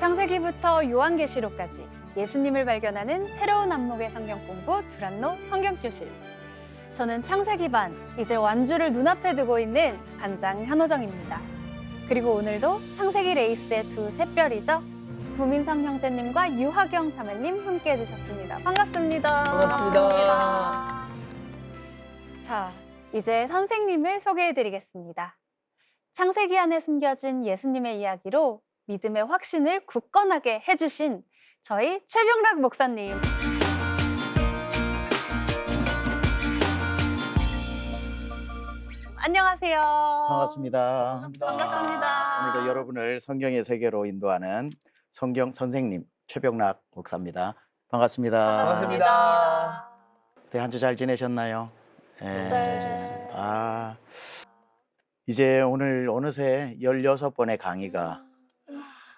창세기부터 요한계시록까지 예수님을 발견하는 새로운 안목의 성경 공부 두란노 성경교실. 저는 창세기 반, 이제 완주를 눈앞에 두고 있는 반장 현호정입니다. 그리고 오늘도 창세기 레이스의 두 샛별이죠. 구민성 형제님과 유하경 자매님 함께 해주셨습니다. 반갑습니다. 반갑습니다. 자, 이제 선생님을 소개해드리겠습니다. 창세기 안에 숨겨진 예수님의 이야기로 믿음의 확신을 굳건하게 해주신 저희 최병락 목사님. 안녕하세요. 반갑습니다. 반갑습니다. 오늘도 여러분을 성경의 세계로 인도하는 성경 선생님 최병락 목사입니다. 반갑습니다. 반갑습니다. 네, 한 주 잘 지내셨나요? 네. 잘 지냈어요. 이제 오늘 어느새 16번의 강의가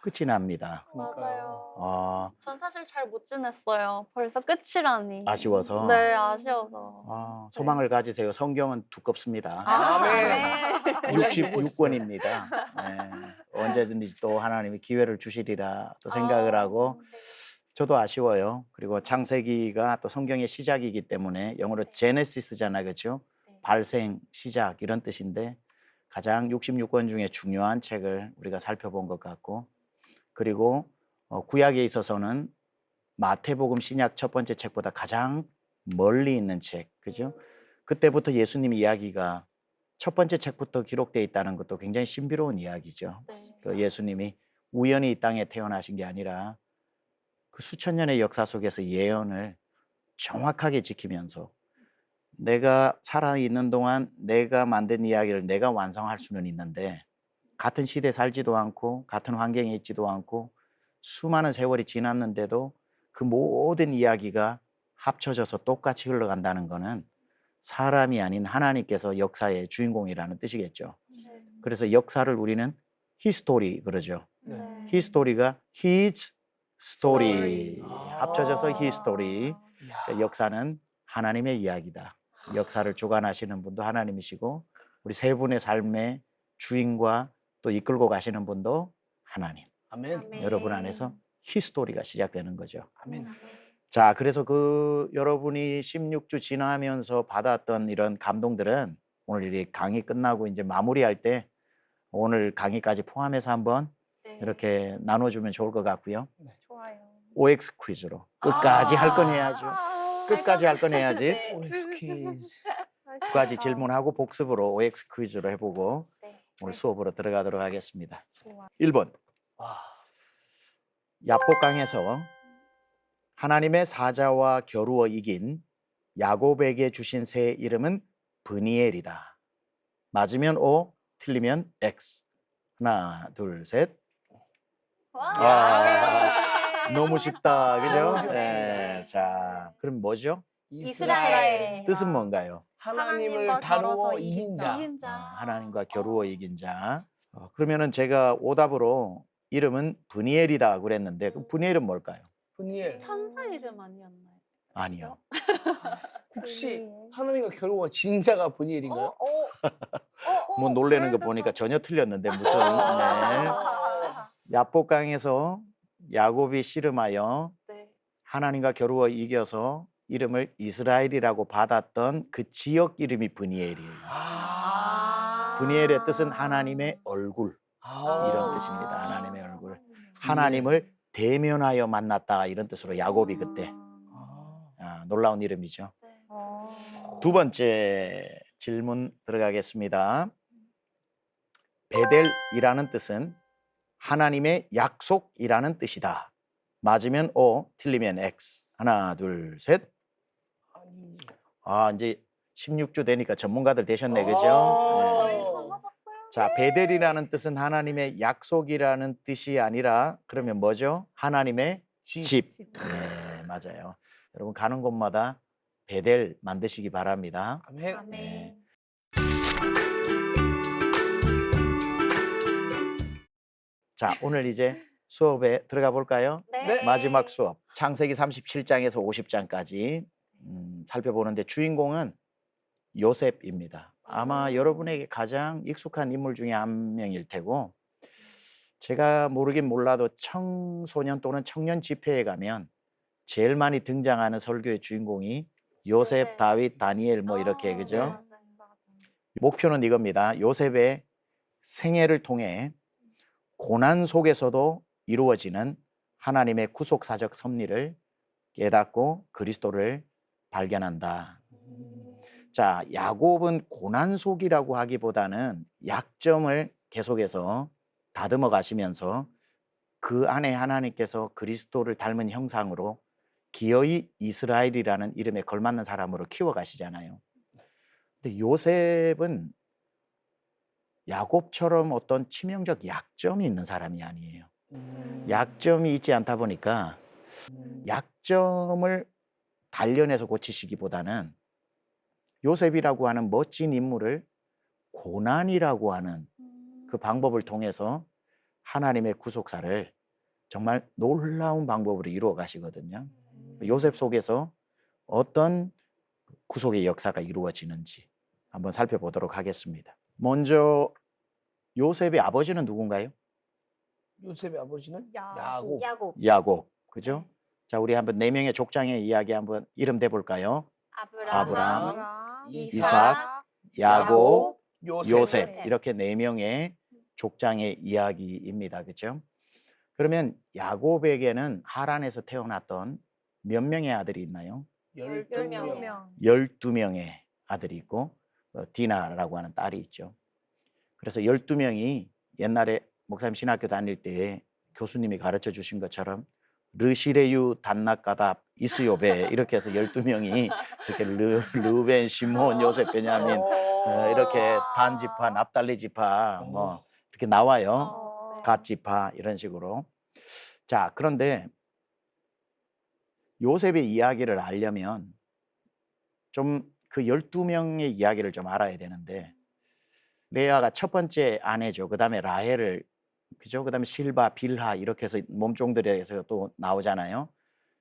끝이 납니다. 맞아요. 전 사실 잘 못 지냈어요. 벌써 끝이라니. 아쉬워서. 네, 아쉬워서. 소망을 가지세요. 성경은 두껍습니다. 아멘. 66권입니다. 언제든지 또 하나님이 기회를 주시리라 또 생각을 하고 저도 아쉬워요. 그리고 창세기가 또 성경의 시작이기 때문에 영어로 제네시스잖아요. 그렇죠? 발생, 시작 이런 뜻인데 가장 66권 중에 중요한 책을 우리가 살펴본 것 같고, 그리고 구약에 있어서는 마태복음 신약 첫 번째 책보다 가장 멀리 있는 책, 그죠? 그때부터 예수님 이야기가 첫 번째 책부터 기록되어 있다는 것도 굉장히 신비로운 이야기죠. 그 예수님이 우연히 이 땅에 태어나신 게 아니라 그 수천 년의 역사 속에서 예언을 정확하게 지키면서 내가 살아있는 동안 내가 만든 이야기를 내가 완성할 수는 있는데 같은 시대에 살지도 않고 같은 환경에 있지도 않고 수많은 세월이 지났는데도 그 모든 이야기가 합쳐져서 똑같이 흘러간다는 것은 사람이 아닌 하나님께서 역사의 주인공이라는 뜻이겠죠. 그래서 역사를 우리는 히스토리 그러죠. 히스토리가 his story 합쳐져서 히스토리. 역사는 하나님의 이야기다. 역사를 주관하시는 분도 하나님이시고 우리 세 분의 삶의 주인과 또 이끌고 가시는 분도 하나님. 아멘. 여러분 안에서 히스토리가 시작되는 거죠. 아멘. 자, 그래서 그 여러분이 16주 지나면서 받았던 이런 감동들은 오늘 이 강의 끝나고 이제 마무리할 때 오늘 강의까지 포함해서 한번 이렇게 나눠주면 좋을 것 같고요. 좋아요. OX 퀴즈로 끝까지 할 건 해야죠. 끝까지 할 건 해야지. OX 퀴즈. 두 가지 질문하고 복습으로 OX 퀴즈로 해보고 네. 오늘 수업으로 들어가도록 하겠습니다. 좋아. 1번. 와. 야복강에서 하나님의 사자와 겨루어 이긴 야곱에게 주신 새 이름은 브니엘이다. 맞으면 O, 틀리면 X. 하나, 둘, 셋. 너무 쉽다, 그죠? 너무 쉽습니다. 네, 자, 그럼 뭐죠? 이스라엘. 뜻은 뭔가요? 하나님을 다루어 이긴 자. 하나님과 겨루어 이긴 자. 그러면은 제가 오답으로 이름은 브니엘이다 그랬는데 그럼 브니엘은 뭘까요? 분이엘. 천사 이름 아니었나요? 아니요. 혹시 하나님과 겨루어 진자가 분이엘인가요? 뭐 놀래는 거 보니까 전혀 틀렸는데 무슨 네. 야복강에서 야곱이 씨름하여 하나님과 겨루어 이겨서 이름을 이스라엘이라고 받았던 그 지역 이름이 브니엘이에요. 브니엘의 뜻은 하나님의 얼굴 이런 뜻입니다. 하나님의 얼굴. 하나님을 대면하여 만났다 이런 뜻으로 야곱이 그때 놀라운 이름이죠. 두 번째 질문 들어가겠습니다. 베델이라는 뜻은 하나님의 약속이라는 뜻이다. 맞으면 O, 틀리면 X. 하나, 둘, 셋. 이제 16주 되니까 전문가들 되셨네, 그죠? 네. 자, 베델이라는 뜻은 하나님의 약속이라는 뜻이 아니라 그러면 뭐죠? 하나님의 집. 네, 맞아요. 여러분 가는 곳마다 베델 만드시기 바랍니다. 아멘. 네. 자, 오늘 이제 수업에 들어가 볼까요? 네. 마지막 수업 창세기 37장에서 50장까지 살펴보는데 주인공은 요셉입니다. 아마 여러분에게 가장 익숙한 인물 중에 한 명일 테고 제가 모르긴 몰라도 청소년 또는 청년 집회에 가면 제일 많이 등장하는 설교의 주인공이 요셉, 요셉. 다윗, 다니엘 뭐 이렇게 그죠? 맞아요. 목표는 이겁니다. 요셉의 생애를 통해 고난 속에서도 이루어지는 하나님의 구속사적 섭리를 깨닫고 그리스도를 발견한다. 자, 야곱은 고난 속이라고 하기보다는 약점을 계속해서 다듬어 가시면서 그 안에 하나님께서 그리스도를 닮은 형상으로 기어이 이스라엘이라는 이름에 걸맞는 사람으로 키워가시잖아요. 근데 요셉은 야곱처럼 어떤 치명적 약점이 있는 사람이 아니에요. 약점이 있지 않다 보니까 약점을 단련해서 고치시기보다는 요셉이라고 하는 멋진 인물을 고난이라고 하는 그 방법을 통해서 하나님의 구속사를 정말 놀라운 방법으로 이루어 가시거든요. 요셉 속에서 어떤 구속의 역사가 이루어지는지 한번 살펴보도록 하겠습니다. 먼저 요셉의 아버지는 누군가요? 요셉의 아버지는 야곱. 야곱. 야곱, 그죠? 자, 우리 한번 네 명의 족장의 이야기 한번 이름 대볼까요? 아브라함, 이삭, 야곱, 요셉, 이렇게 네 명의 족장의 이야기입니다. 그렇죠? 그러면 야곱에게는 하란에서 태어났던 몇 명의 아들이 있나요? 12명. 12명의 아들이 있고 디나라고 하는 딸이 있죠. 그래서 12명이 옛날에 목사님 신학교 다닐 때 교수님이 가르쳐 주신 것처럼 르시레유, 단나까답, 이스요베 이렇게 해서 12명이 이렇게 르벤, 시몬, 요셉, 베냐민 이렇게 단 지파, 납달리 지파 뭐 이렇게 나와요. 갓 지파 이런 식으로. 자, 그런데 요셉의 이야기를 알려면 좀 그 12명의 이야기를 좀 알아야 되는데 레아가 첫 번째 아내죠. 그다음에 라헬을 그죠? 그다음에 실바, 빌하 이렇게 해서 몸종들에서 또 나오잖아요.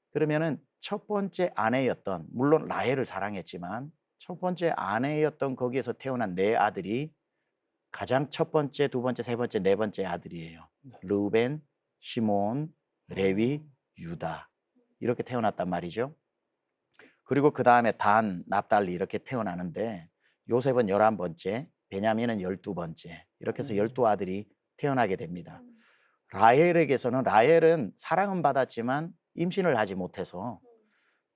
그러면은 첫 번째 아내였던 물론 라헬을 사랑했지만 첫 번째 아내였던 거기에서 태어난 네 아들이 가장 첫 번째, 두 번째, 세 번째, 네 번째 아들이에요. 르우벤, 시몬, 레위, 유다 이렇게 태어났단 말이죠. 그리고 그 다음에 단, 납달리 이렇게 태어나는데 요셉은 11번째, 베냐민은 12번째 이렇게 해서 12아들이 태어나게 됩니다. 라헬에게서는 라헬은 사랑은 받았지만 임신을 하지 못해서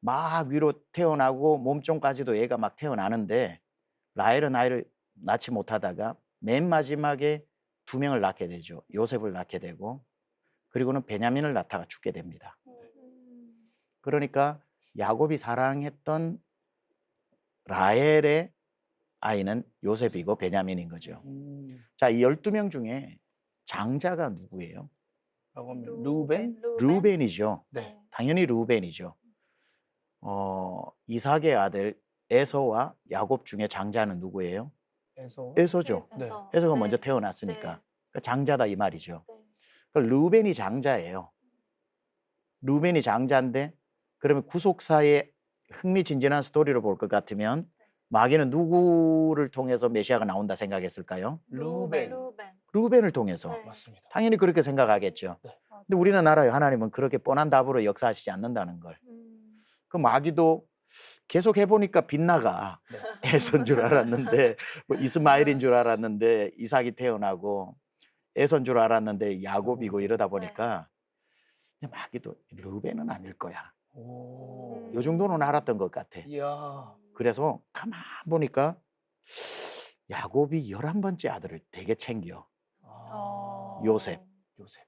막 위로 태어나고 몸종까지도 얘가 막 태어나는데 라헬은 아이를 낳지 못하다가 맨 마지막에 2명을 낳게 되죠. 요셉을 낳게 되고 그리고는 베냐민을 낳다가 죽게 됩니다. 그러니까 야곱이 사랑했던 라헬의 아이는 요셉이고 베냐민인 거죠. 자, 이 12명 중에 장자가 누구예요? 라고 하면 루벤? 르우벤이죠. 네. 당연히 르우벤이죠. 이삭의 아들 에서와 야곱 중에 장자는 누구예요? 에서죠. 네. 에서가 먼저 태어났으니까 그러니까 장자다 이 말이죠. 그러니까 르우벤이 장자예요. 르우벤이 장자인데 그러면 구속사의 흥미진진한 스토리로 볼 것 같으면 마귀는 누구를 통해서 메시아가 나온다 생각했을까요? 루벤. 르우벤을 통해서. 네. 맞습니다. 당연히 그렇게 생각하겠죠. 네. 근데 우리는 알아요. 하나님은 그렇게 뻔한 답으로 역사하시지 않는다는 걸. 그 마귀도 계속 해보니까 빗나가. 네. 에서인 줄 알았는데 뭐 이스마엘인 줄 알았는데 이삭이 태어나고 에서인 줄 알았는데 야곱이고 이러다 보니까 근데 마귀도 르우벤은 아닐 거야. 오. 요 정도는 알았던 것 같아. 이야. 그래서 가만 보니까 야곱이 11번째 아들을 되게 챙겨. 요셉. 요셉.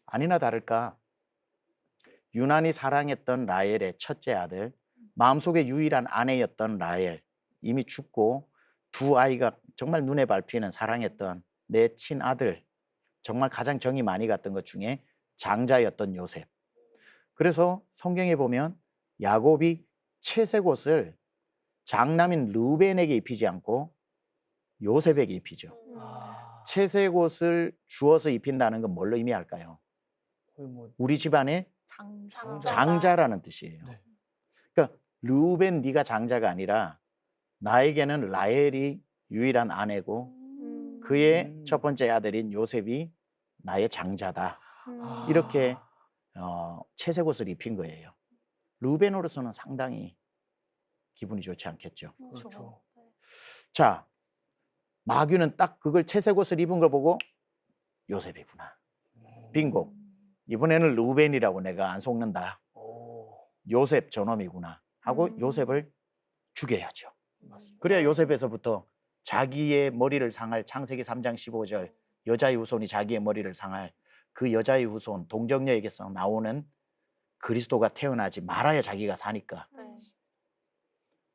아니나 다를까 유난히 사랑했던 라헬의 첫째 아들, 마음속에 유일한 아내였던 라헬 이미 죽고 두 아이가 정말 눈에 밟히는 사랑했던 내 친아들, 정말 가장 정이 많이 갔던 것 중에 장자였던 요셉. 그래서 성경에 보면 야곱이 채색 옷을 장남인 르우벤에게 입히지 않고 요셉에게 입히죠. 채색 옷을 주어서 입힌다는 건 뭘로 의미할까요? 거의 뭐 우리 집안의 장자라는 뜻이에요. 네. 그러니까 르우벤 네가 장자가 아니라 나에게는 라헬이 유일한 아내고 그의 첫 번째 아들인 요셉이 나의 장자다. 아. 이렇게 채색 옷을 입힌 거예요. 르우벤으로서는 상당히 기분이 좋지 않겠죠. 그렇죠. 자, 마귀는 딱 그걸 채색 옷을 입은 걸 보고 요셉이구나. 빙고. 이번에는 르우벤이라고 내가 안 속는다. 오. 요셉 저놈이구나 하고 요셉을 죽여야죠. 맞습니다. 그래야 요셉에서부터 자기의 머리를 상할 창세기 3장 15절 여자의 후손이 자기의 머리를 상할 그 여자의 후손 동정녀에게서 나오는 그리스도가 태어나지 말아야 자기가 사니까.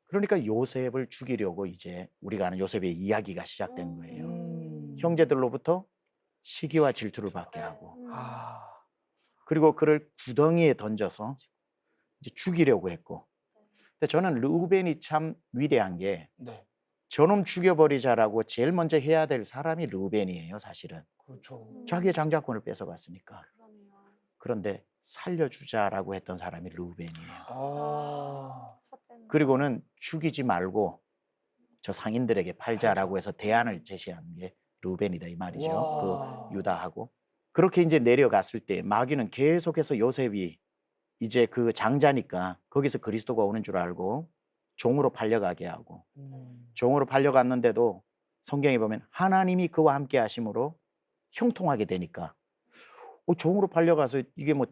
그러니까 요셉을 죽이려고 이제 우리가 아는 요셉의 이야기가 시작된 거예요. 형제들로부터 시기와 질투를 받게 하고 아. 그리고 그를 구덩이에 던져서 이제 죽이려고 했고. 근데 저는 르우벤이 참 위대한 게 네. 저놈 죽여버리자라고 제일 먼저 해야 될 사람이 르우벤이에요, 사실은. 그렇죠. 자기의 장자권을 뺏어갔으니까. 그런데 살려주자라고 했던 사람이 르우벤이에요. 아. 그리고는 죽이지 말고 저 상인들에게 팔자라고 해서 대안을 제시한 게 르우벤이다 이 말이죠. 와. 그 유다하고. 그렇게 이제 내려갔을 때 마귀는 계속해서 요셉이 이제 그 장자니까 거기서 그리스도가 오는 줄 알고 종으로 팔려가게 하고 종으로 팔려갔는데도 성경에 보면 하나님이 그와 함께 하심으로 형통하게 되니까 종으로 팔려가서 이게 뭐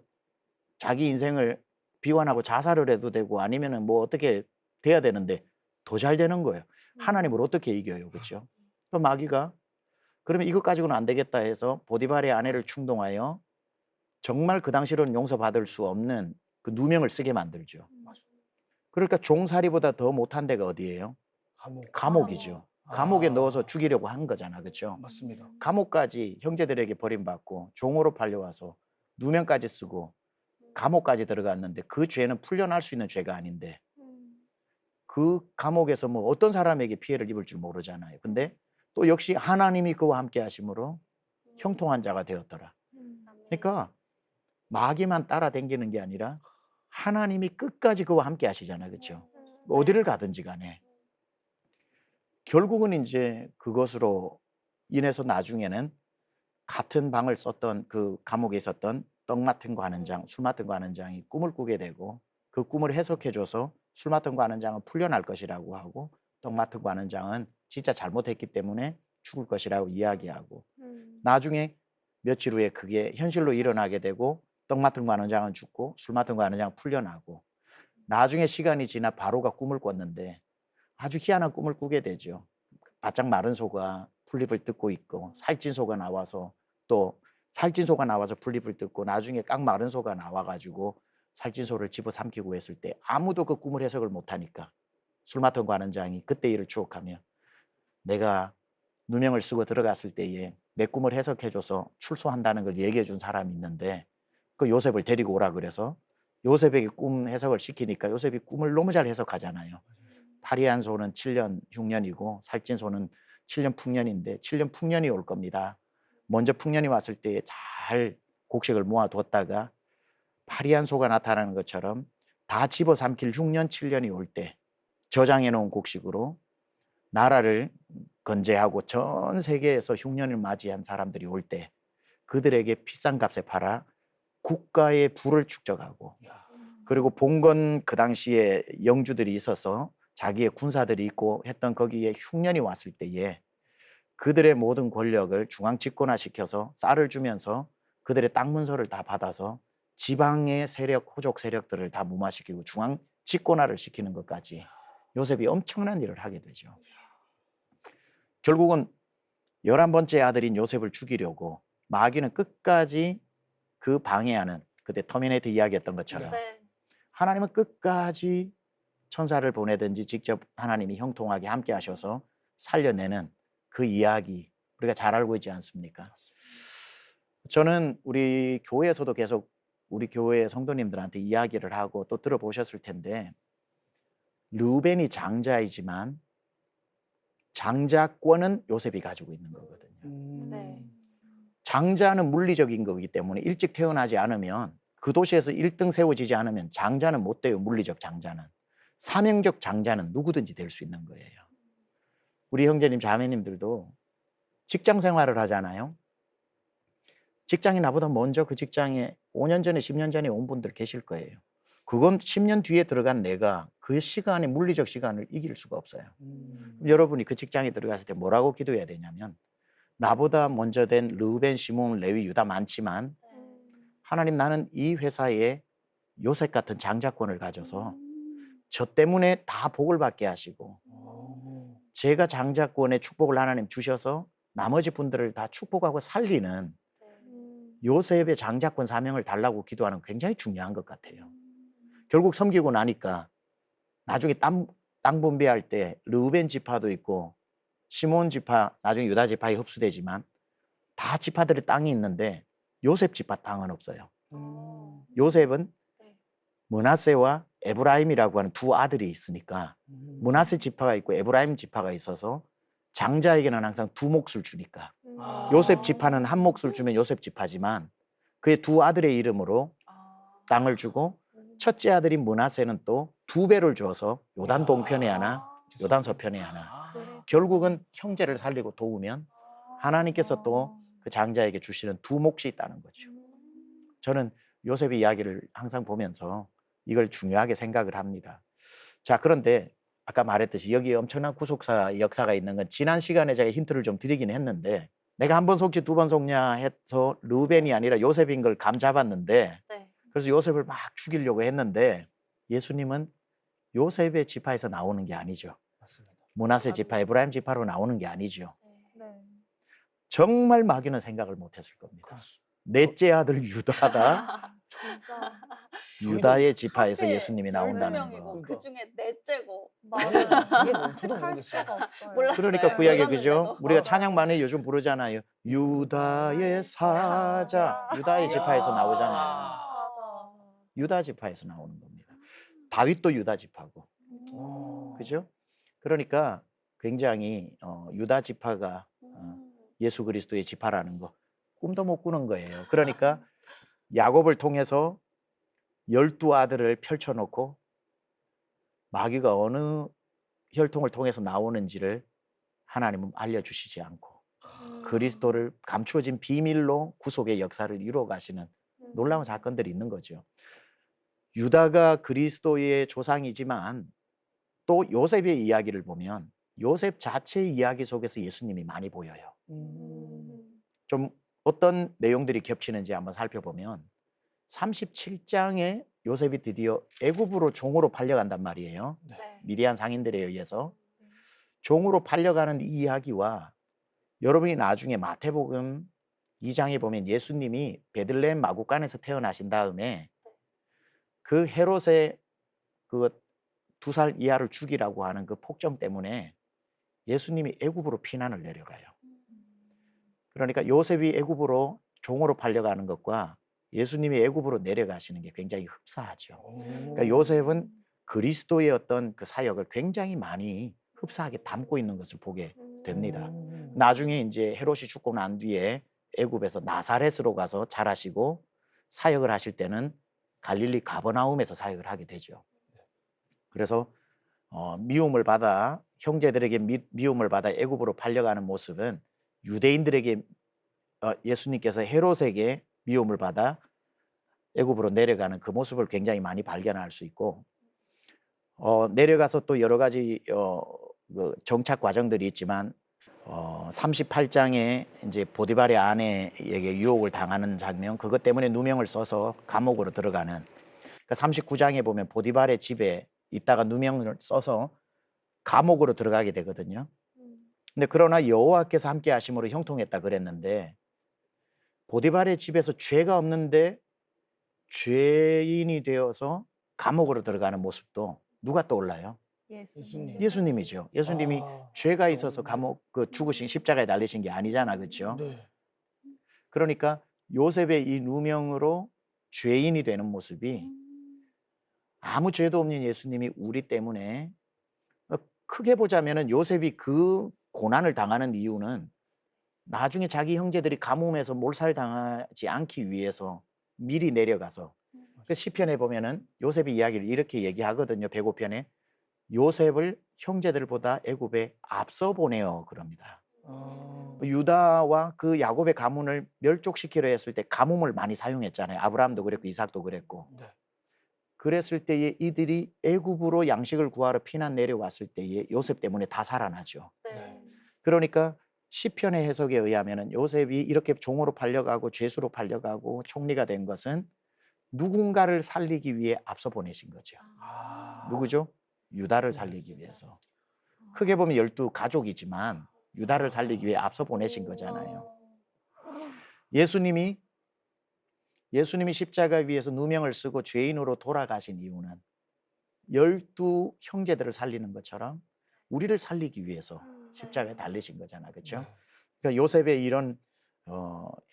자기 인생을 비관하고 자살을 해도 되고 아니면은 뭐 어떻게 돼야 되는데 더 잘 되는 거예요. 하나님을 어떻게 이겨요, 그렇죠? 그럼 마귀가 그러면 이것 가지고는 안 되겠다 해서 보디발의 아내를 충동하여 정말 그 당시로는 용서받을 수 없는 그 누명을 쓰게 만들죠. 그러니까 종살이보다 더 못한 데가 어디예요? 감옥이죠. 감옥에 넣어서 죽이려고 한 거잖아, 그렇죠? 맞습니다. 감옥까지 형제들에게 버림받고 종으로 팔려와서 누명까지 쓰고 감옥까지 들어갔는데 그 죄는 풀려날 수 있는 죄가 아닌데 그 감옥에서 뭐 어떤 사람에게 피해를 입을 줄 모르잖아요. 근데 또 역시 하나님이 그와 함께 하심으로 형통한 자가 되었더라. 그러니까 마귀만 따라다니는 게 아니라 하나님이 끝까지 그와 함께 하시잖아요. 그렇죠? 어디를 가든지 간에. 결국은 이제 그것으로 인해서 나중에는 같은 방을 썼던 그 감옥에 있었던 떡 맡은 관원장, 술 맡은 관원장이 꿈을 꾸게 되고 그 꿈을 해석해줘서 술 맡은 관원장은 풀려날 것이라고 하고 떡 맡은 관원장은 진짜 잘못했기 때문에 죽을 것이라고 이야기하고 나중에 며칠 후에 그게 현실로 일어나게 되고 떡 맡은 관원장은 죽고 술 맡은 관원장은 풀려나고 나중에 시간이 지나 바로가 꿈을 꿨는데 아주 희한한 꿈을 꾸게 되죠. 바짝 마른 소가 풀잎을 뜯고 있고 살찐 소가 나와서 또 살찐 소가 나와서 풀잎을 뜯고 나중에 깡 마른 소가 나와가지고 살찐 소를 집어삼키고 했을 때 아무도 그 꿈을 해석을 못하니까 술 맡은 관원장이 그때 일을 추억하며 내가 누명을 쓰고 들어갔을 때에 내 꿈을 해석해줘서 출소한다는 걸 얘기해 준 사람이 있는데 그 요셉을 데리고 오라 그래서 요셉에게 꿈 해석을 시키니까 요셉이 꿈을 너무 잘 해석하잖아요. 파리한 소는 7년 흉년이고 살찐 소는 7년 풍년인데 7년 풍년이 올 겁니다. 먼저 풍년이 왔을 때 잘 곡식을 모아두었다가 파리한 소가 나타나는 것처럼 다 집어삼킬 흉년 7년이 올 때 저장해 놓은 곡식으로 나라를 건재하고 전 세계에서 흉년을 맞이한 사람들이 올 때 그들에게 비싼 값에 팔아 국가의 부를 축적하고 그리고 봉건 그 당시에 영주들이 있어서 자기의 군사들이 있고 했던 거기에 흉년이 왔을 때에 그들의 모든 권력을 중앙 집권화시켜서 쌀을 주면서 그들의 땅 문서를 다 받아서 지방의 세력, 호족 세력들을 다 무마시키고 중앙 집권화를 시키는 것까지 요셉이 엄청난 일을 하게 되죠. 결국은 11번째 아들인 요셉을 죽이려고 마귀는 끝까지 그 방해하는 그때 터미네이터 이야기했던 것처럼 하나님은 끝까지 천사를 보내든지 직접 하나님이 형통하게 함께 하셔서 살려내는 그 이야기 우리가 잘 알고 있지 않습니까? 저는 우리 교회에서도 계속 우리 교회 성도님들한테 이야기를 하고 또 들어보셨을 텐데 르우벤이 장자이지만 장자권은 요셉이 가지고 있는 거거든요. 장자는 물리적인 거기 때문에 일찍 태어나지 않으면 그 도시에서 1등 세워지지 않으면 장자는 못 돼요. 물리적 장자는. 사명적 장자는 누구든지 될 수 있는 거예요. 우리 형제님 자매님들도 직장 생활을 하잖아요. 직장이 나보다 먼저 그 직장에 5년 전에 10년 전에 온 분들 계실 거예요. 그건 10년 뒤에 들어간 내가 그 시간에 물리적 시간을 이길 수가 없어요. 여러분이 그 직장에 들어갔을 때 뭐라고 기도해야 되냐면 나보다 먼저 된 르우벤, 시몬, 레위, 유다 많지만 하나님 나는 이 회사에 요셉 같은 장자권을 가져서 저 때문에 다 복을 받게 하시고 제가 장자권의 축복을 하나님 주셔서 나머지 분들을 다 축복하고 살리는 요셉의 장자권 사명을 달라고 기도하는 거 굉장히 중요한 것 같아요. 결국 섬기고 나니까 나중에 땅 분배할 때 르우벤 지파도 있고 시몬 지파, 나중에 유다 지파에 흡수되지만 다 지파들의 땅이 있는데 요셉 지파 땅은 없어요. 요셉은 므낫세와 에브라임이라고 하는 두 아들이 있으니까 므낫세 지파가 있고 에브라임 지파가 있어서 장자에게는 항상 두 몫을 주니까 요셉 지파는 한 몫을 주면 요셉 지파지만 그의 두 아들의 이름으로 땅을 주고 첫째 아들인 므낫세는 또 두 배를 줘서 요단 동편에 하나 요단 서편에 하나 결국은 형제를 살리고 도우면 하나님께서 또 그 장자에게 주시는 두 몫이 있다는 거죠. 저는 요셉의 이야기를 항상 보면서 이걸 중요하게 생각을 합니다. 자, 그런데 아까 말했듯이 여기에 엄청난 구속사 역사가 있는 건 지난 시간에 제가 힌트를 좀 드리긴 했는데 내가 한 번 속지 두 번 속냐 해서 르우벤이 아니라 요셉인 걸 감 잡았는데 그래서 요셉을 막 죽이려고 했는데 예수님은 요셉의 지파에서 나오는 게 아니죠. 맞습니다. 므낫세 지파, 에브라임 지파로 나오는 게 아니죠. 정말 마귀는 생각을 못했을 겁니다. 넷째 아들 유다가 유다의 지파에서 예수님이 나온다는 거. 그 중에 넷째고. 저게 뭔지도 모르겠어요. 그러니까 구약에 그죠? 우리가 찬양만에 요즘 부르잖아요. 유다의 사자. 유다의 지파에서 나오잖아요. 유다 지파에서 나오는 겁니다. 다윗도 유다 지파고. 그죠? 그러니까 굉장히 유다 지파가 예수 그리스도의 지파라는 거 꿈도 못 꾸는 거예요. 그러니까 야곱을 통해서 12아들을 펼쳐놓고 마귀가 어느 혈통을 통해서 나오는지를 하나님은 알려주시지 않고 그리스도를 감추어진 비밀로 구속의 역사를 이루어 가시는 놀라운 사건들이 있는 거죠. 유다가 그리스도의 조상이지만 또 요셉의 이야기를 보면 요셉 자체의 이야기 속에서 예수님이 많이 보여요. 좀 어떤 내용들이 겹치는지 한번 살펴보면 37장에 요셉이 드디어 애굽으로 종으로 팔려간단 말이에요. 미디안 상인들에 의해서 종으로 팔려가는 이 이야기와 여러분이 나중에 마태복음 2장에 보면 예수님이 베들레헴 마구간에서 태어나신 다음에 그 헤롯의 그 2살 이하를 죽이라고 하는 그 폭정 때문에 예수님이 애굽으로 피난을 내려가요. 그러니까 요셉이 애굽으로 종으로 팔려가는 것과 예수님이 애굽으로 내려가시는 게 굉장히 흡사하죠. 그러니까 요셉은 그리스도의 어떤 그 사역을 굉장히 많이 흡사하게 담고 있는 것을 보게 됩니다. 나중에 이제 헤롯이 죽고 난 뒤에 애굽에서 나사렛으로 가서 자라시고 사역을 하실 때는 갈릴리 가버나움에서 사역을 하게 되죠. 그래서 미움을 받아 형제들에게 미움을 받아 애굽으로 팔려가는 모습은 유대인들에게 예수님께서 헤롯에게 미움을 받아 애굽으로 내려가는 그 모습을 굉장히 많이 발견할 수 있고 내려가서 또 여러 가지 그 정착 과정들이 있지만 38장에 이제 보디발의 아내에게 유혹을 당하는 장면 그것 때문에 누명을 써서 감옥으로 들어가는 그러니까 39장에 보면 보디발의 집에 있다가 누명을 써서 감옥으로 들어가게 되거든요. 근데 그러나 여호와께서 함께 하심으로 형통했다 그랬는데 보디발의 집에서 죄가 없는데 죄인이 되어서 감옥으로 들어가는 모습도 누가 떠올라요? 예수님이죠. 예수님이 죄가 있어서 감옥 죽으신 십자가에 달리신 게 아니잖아, 그렇죠? 네. 그러니까 요셉의 이 누명으로 죄인이 되는 모습이 아무 죄도 없는 예수님이 우리 때문에 크게 보자면은 요셉이 그 고난을 당하는 이유는 나중에 자기 형제들이 가뭄에서 몰살당하지 않기 위해서 미리 내려가서 그 시편에 보면은 요셉의 이야기를 이렇게 얘기하거든요. 105편에 요셉을 형제들보다 애굽에 앞서 보내어 그럽니다. 유다와 그 야곱의 가문을 멸족시키려 했을 때 가뭄을 많이 사용했잖아요. 아브라함도 그랬고 이삭도 그랬고. 네. 그랬을 때에 이들이 애굽으로 양식을 구하러 피난 내려왔을 때에 요셉 때문에 다 살아나죠. 네. 그러니까 시편의 해석에 의하면은 요셉이 이렇게 종으로 팔려가고 죄수로 팔려가고 총리가 된 것은 누군가를 살리기 위해 앞서 보내신 거죠. 누구죠? 유다를 살리기 위해서. 크게 보면 12 가족이지만 유다를 살리기 위해 앞서 보내신 거잖아요. 예수님이 십자가 위에서 누명을 쓰고 죄인으로 돌아가신 이유는 12 형제들을 살리는 것처럼 우리를 살리기 위해서 십자가에 달리신 거잖아. 그렇죠? 그러니까 요셉의 이런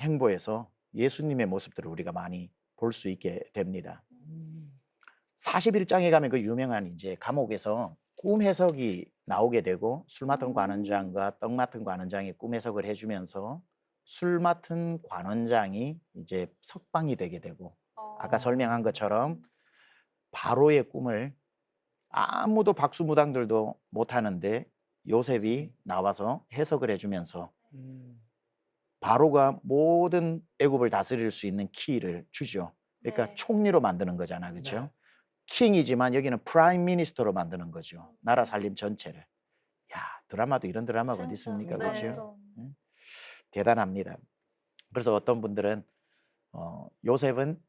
행보에서 예수님의 모습들을 우리가 많이 볼 수 있게 됩니다. 41장에 가면 그 유명한 이제 감옥에서 꿈 해석이 나오게 되고 술 맡은 관원장과 떡 맡은 관원장이 꿈 해석을 해주면서 술 맡은 관원장이 이제 석방이 되게 되고 아까 설명한 것처럼 바로의 꿈을 아무도 박수무당들도 못하는데 요셉이 나와서 해석을 해주면서 바로가 모든 애굽을 다스릴 수 있는 키를 주죠. 그러니까 네. 총리로 만드는 거잖아, 그렇죠? 네. 킹이지만 여기는 프라임 미니스터로 만드는 거죠. 나라 살림 전체를. 야, 드라마도 이런 드라마가 어디 있습니까, 네. 그렇죠? 대단합니다. 그래서 어떤 분들은 요셉은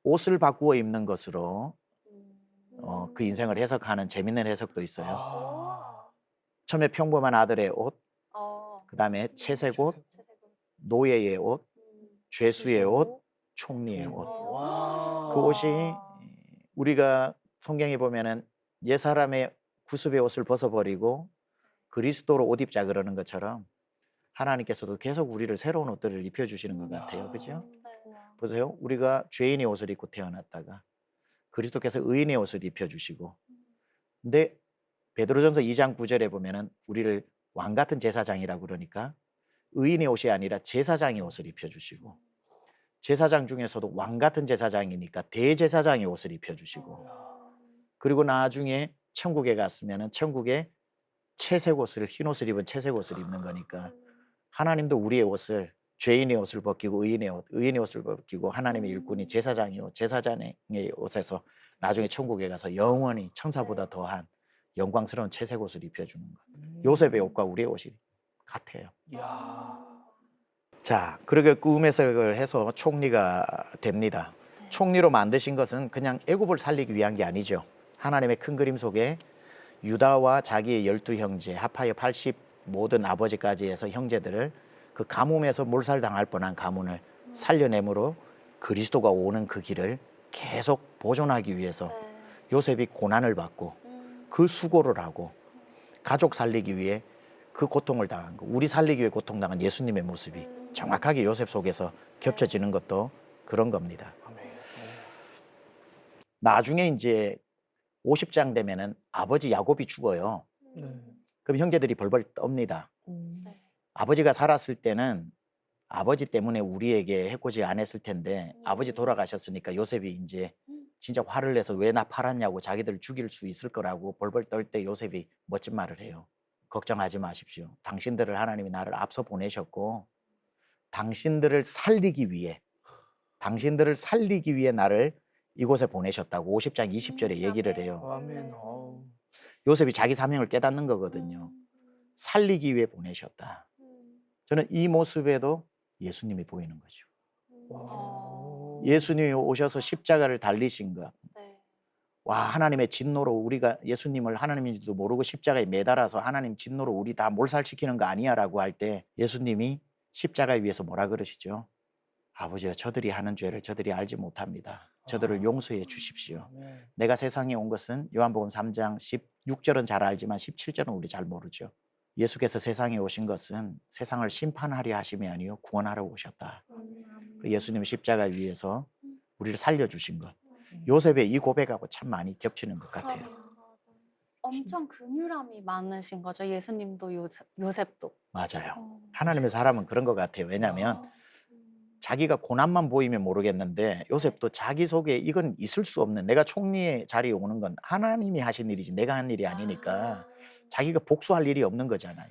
옷을 바꾸어 입는 것으로 그 인생을 해석하는 재밌는 해석도 있어요. 처음에 평범한 아들의 옷, 그 다음에 채색 옷, 노예의 옷, 죄수의 옷, 총리의 옷. 그 옷이 우리가 성경에 보면은 옛사람의 구습의 옷을 벗어버리고 그리스도로 옷 입자 그러는 것처럼 하나님께서도 계속 우리를 새로운 옷들을 입혀주시는 것 같아요. 그죠? 보세요. 우리가 죄인의 옷을 입고 태어났다가 그리스도께서 의인의 옷을 입혀주시고 근데 베드로전서 2장 9절에 보면은 우리를 왕 같은 제사장이라고 그러니까 의인의 옷이 아니라 제사장의 옷을 입혀주시고 제사장 중에서도 왕 같은 제사장이니까 대제사장의 옷을 입혀주시고 그리고 나중에 천국에 갔으면은 천국에 채색 옷을 흰 옷을 입은 채색 옷을 입는 거니까 하나님도 우리의 옷을 죄인의 옷을 벗기고 의인의 옷을 벗기고 하나님의 일꾼이 제사장의 옷, 제사장의 옷에서 나중에 천국에 가서 영원히 천사보다 더한 영광스러운 채색 옷을 입혀주는 거. 요셉의 옷과 우리의 옷이 같아요. 자, 그렇게 꿈 해석을 해서 총리가 됩니다. 총리로 만드신 것은 그냥 애굽을 살리기 위한 게 아니죠. 하나님의 큰 그림 속에 유다와 자기의 12 형제 합하여 80 모든 아버지까지 해서 형제들을 그 가뭄에서 몰살당할 뻔한 가문을 살려내므로 그리스도가 오는 그 길을 계속 보존하기 위해서 요셉이 고난을 받고 그 수고를 하고 가족 살리기 위해 그 고통을 당한 거, 우리 살리기 위해 고통당한 예수님의 모습이 정확하게 요셉 속에서 겹쳐지는 것도 그런 겁니다. 나중에 이제 50장 되면은 아버지 야곱이 죽어요. 그럼 형제들이 벌벌 떱니다. 아버지가 살았을 때는 아버지 때문에 우리에게 해코지 안 했을 텐데 아버지 돌아가셨으니까 요셉이 이제 진짜 화를 내서 왜 나 팔았냐고 자기들 죽일 수 있을 거라고 벌벌 떨 때 요셉이 멋진 말을 해요. 걱정하지 마십시오. 당신들을 하나님이 나를 앞서 보내셨고 당신들을 살리기 위해 나를 이곳에 보내셨다고 50장 20절에 얘기를 해요. 아멘. 요셉이 자기 사명을 깨닫는 거거든요. 살리기 위해 보내셨다. 저는 이 모습에도 예수님이 보이는 거죠. 예수님이 오셔서 십자가를 달리신 것. 와, 하나님의 진노로 우리가 예수님을 하나님인지도 모르고 십자가에 매달아서 하나님 진노로 우리 다 몰살시키는 거 아니야 라고 할 때 예수님이 십자가 위에서 뭐라 그러시죠? 아버지여, 저들이 하는 죄를 저들이 알지 못합니다. 저들을 용서해 주십시오. 내가 세상에 온 것은 요한복음 3장 16절은 잘 알지만 17절은 우리 잘 모르죠. 예수께서 세상에 오신 것은 세상을 심판하려 하심이 아니요 구원하러 오셨다. 예수님 십자가 위에서 우리를 살려주신 것. 요셉의 이 고백하고 참 많이 겹치는 것 같아요. 엄청 긍휼함이 많으신 거죠. 예수님도 요셉도. 맞아요. 하나님의 사람은 그런 것 같아요. 왜냐하면 자기가 고난만 보이면 모르겠는데 요셉도 자기 속에 이건 있을 수 없는, 내가 총리의 자리에 오는 건 하나님이 하신 일이지 내가 한 일이 아니니까 자기가 복수할 일이 없는 거잖아요.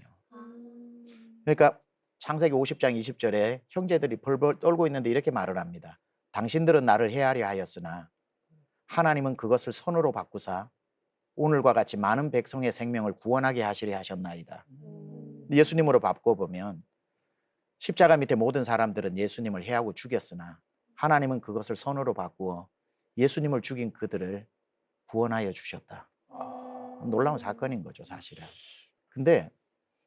그러니까 창세기 50장 20절에 형제들이 벌벌 떨고 있는데 이렇게 말을 합니다. 당신들은 나를 헤아려 하였으나 하나님은 그것을 선으로 바꾸사 오늘과 같이 많은 백성의 생명을 구원하게 하시려 하셨나이다. 예수님으로 바꿔보면 십자가 밑에 모든 사람들은 예수님을 해하고 죽였으나 하나님은 그것을 선으로 바꾸어 예수님을 죽인 그들을 구원하여 주셨다. 놀라운 사건인 거죠, 사실은. 근데